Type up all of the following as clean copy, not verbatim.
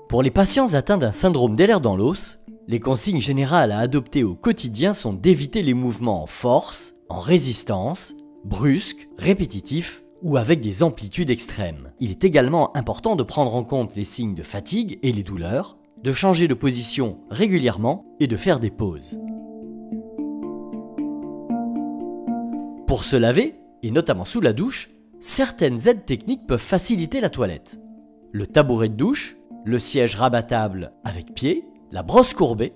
Pour les patients atteints d'un syndrome d'Ehlers-Danlos, les consignes générales à adopter au quotidien sont d'éviter les mouvements en force, en résistance, brusques, répétitifs ou avec des amplitudes extrêmes. Il est également important de prendre en compte les signes de fatigue et les douleurs, de changer de position régulièrement et de faire des pauses. Pour se laver, et notamment sous la douche, certaines aides techniques peuvent faciliter la toilette. Le tabouret de douche, le siège rabattable avec pied, la brosse courbée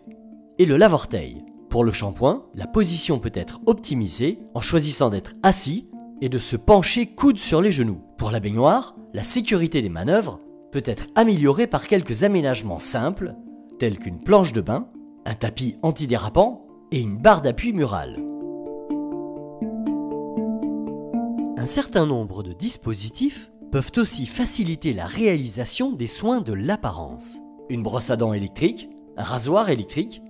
et le lave-orteil. Pour le shampoing, la position peut être optimisée en choisissant d'être assis et de se pencher coude sur les genoux. Pour la baignoire, la sécurité des manœuvres peut être améliorée par quelques aménagements simples, tels qu'une planche de bain, un tapis antidérapant et une barre d'appui murale. Un certain nombre de dispositifs peuvent aussi faciliter la réalisation des soins de l'apparence. Une brosse à dents électrique, un rasoir électrique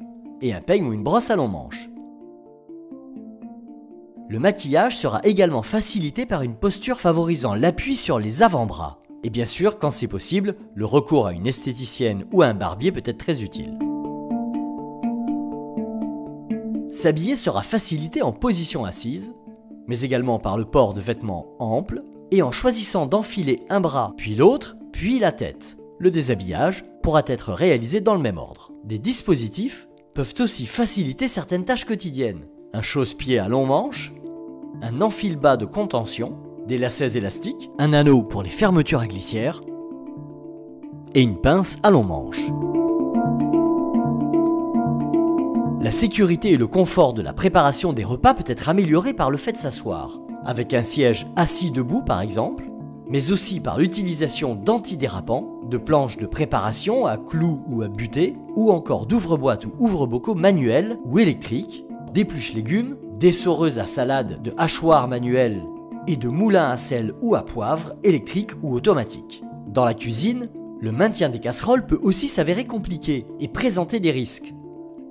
et un peigne ou une brosse à long manche. Le maquillage sera également facilité par une posture favorisant l'appui sur les avant-bras. Et bien sûr, quand c'est possible, le recours à une esthéticienne ou à un barbier peut être très utile. S'habiller sera facilité en position assise, mais également par le port de vêtements amples et en choisissant d'enfiler un bras, puis l'autre, puis la tête. Le déshabillage pourra être réalisé dans le même ordre. Des dispositifs peuvent aussi faciliter certaines tâches quotidiennes. Un chausse-pied à long manche, un enfile-bas de contention, des lacets élastiques, un anneau pour les fermetures à glissière et une pince à long manche. La sécurité et le confort de la préparation des repas peut être amélioré par le fait de s'asseoir, avec un siège assis debout par exemple, mais aussi par l'utilisation d'antidérapants, de planches de préparation à clous ou à butée, ou encore d'ouvre-boîtes ou ouvre-bocaux manuels ou électriques, d'épluches légumes, d'essoreuses à salade, de hachoirs manuels et de moulins à sel ou à poivre électriques ou automatiques. Dans la cuisine, le maintien des casseroles peut aussi s'avérer compliqué et présenter des risques.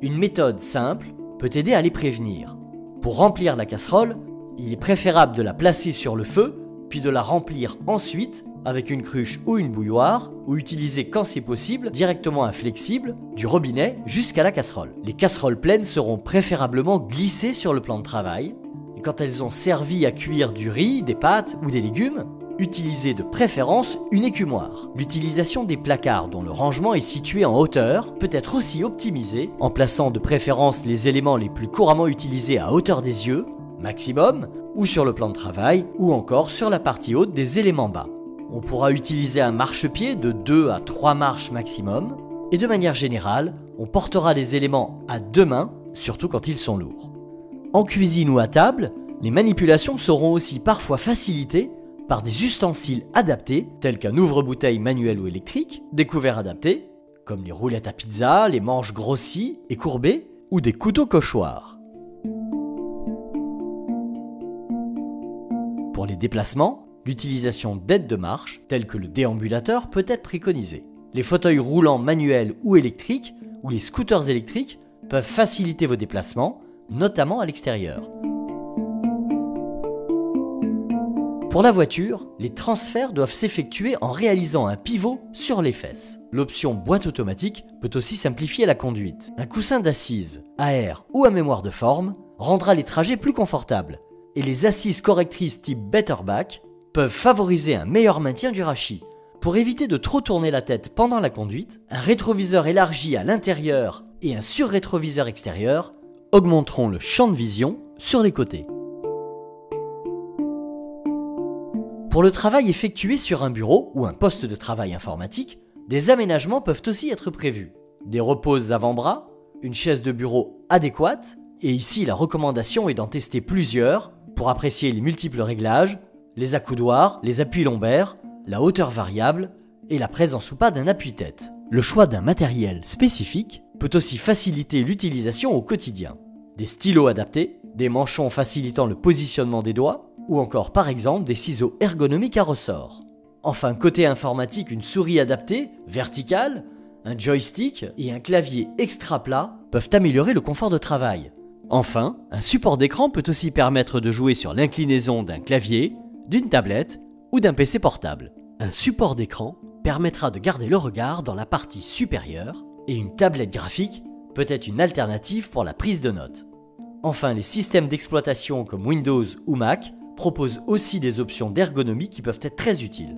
Une méthode simple peut aider à les prévenir. Pour remplir la casserole, il est préférable de la placer sur le feu, puis de la remplir ensuite avec une cruche ou une bouilloire, ou utiliser quand c'est possible directement un flexible du robinet jusqu'à la casserole. Les casseroles pleines seront préférablement glissées sur le plan de travail, et quand elles ont servi à cuire du riz, des pâtes ou des légumes, utilisez de préférence une écumoire. L'utilisation des placards dont le rangement est situé en hauteur peut être aussi optimisée en plaçant de préférence les éléments les plus couramment utilisés à hauteur des yeux, maximum, ou sur le plan de travail, ou encore sur la partie haute des éléments bas. On pourra utiliser un marchepied de 2 à 3 marches maximum, et de manière générale, on portera les éléments à 2 mains, surtout quand ils sont lourds. En cuisine ou à table, les manipulations seront aussi parfois facilitées par des ustensiles adaptés, tels qu'un ouvre-bouteille manuel ou électrique, des couverts adaptés, comme les roulettes à pizza, les manches grossies et courbées, ou des couteaux cauchoirs. Pour les déplacements, l'utilisation d'aides de marche, telles que le déambulateur, peut être préconisée. Les fauteuils roulants manuels ou électriques, ou les scooters électriques, peuvent faciliter vos déplacements, notamment à l'extérieur. Pour la voiture, les transferts doivent s'effectuer en réalisant un pivot sur les fesses. L'option boîte automatique peut aussi simplifier la conduite. Un coussin d'assise, à air ou à mémoire de forme, rendra les trajets plus confortables. Et les assises correctrices type Better Back peuvent favoriser un meilleur maintien du rachis. Pour éviter de trop tourner la tête pendant la conduite, un rétroviseur élargi à l'intérieur et un surrétroviseur extérieur augmenteront le champ de vision sur les côtés. Pour le travail effectué sur un bureau ou un poste de travail informatique, des aménagements peuvent aussi être prévus. Des reposes avant-bras, une chaise de bureau adéquate, et ici la recommandation est d'en tester plusieurs pour apprécier les multiples réglages, les accoudoirs, les appuis lombaires, la hauteur variable et la présence ou pas d'un appuie-tête. Le choix d'un matériel spécifique peut aussi faciliter l'utilisation au quotidien. Des stylos adaptés, des manchons facilitant le positionnement des doigts, ou encore par exemple des ciseaux ergonomiques à ressort. Enfin, côté informatique, une souris adaptée, verticale, un joystick et un clavier extra plat peuvent améliorer le confort de travail. Enfin, un support d'écran peut aussi permettre de jouer sur l'inclinaison d'un clavier, d'une tablette ou d'un PC portable. Un support d'écran permettra de garder le regard dans la partie supérieure et une tablette graphique peut être une alternative pour la prise de notes. Enfin, les systèmes d'exploitation comme Windows ou Mac proposent aussi des options d'ergonomie qui peuvent être très utiles.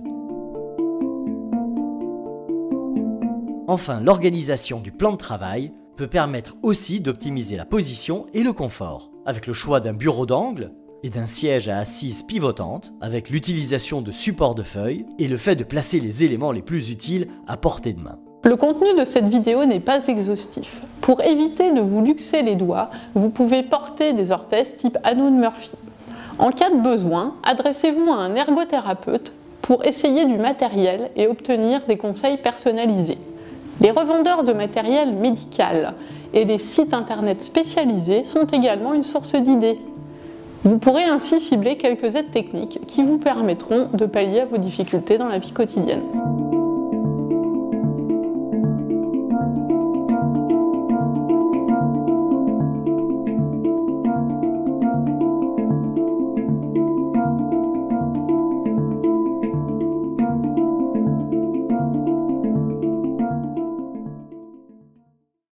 Enfin, l'organisation du plan de travail peut permettre aussi d'optimiser la position et le confort, avec le choix d'un bureau d'angle et d'un siège à assise pivotante, avec l'utilisation de supports de feuilles et le fait de placer les éléments les plus utiles à portée de main. Le contenu de cette vidéo n'est pas exhaustif. Pour éviter de vous luxer les doigts, vous pouvez porter des orthèses type Hannoud Murphy. En cas de besoin, adressez-vous à un ergothérapeute pour essayer du matériel et obtenir des conseils personnalisés. Les revendeurs de matériel médical et les sites internet spécialisés sont également une source d'idées. Vous pourrez ainsi cibler quelques aides techniques qui vous permettront de pallier à vos difficultés dans la vie quotidienne.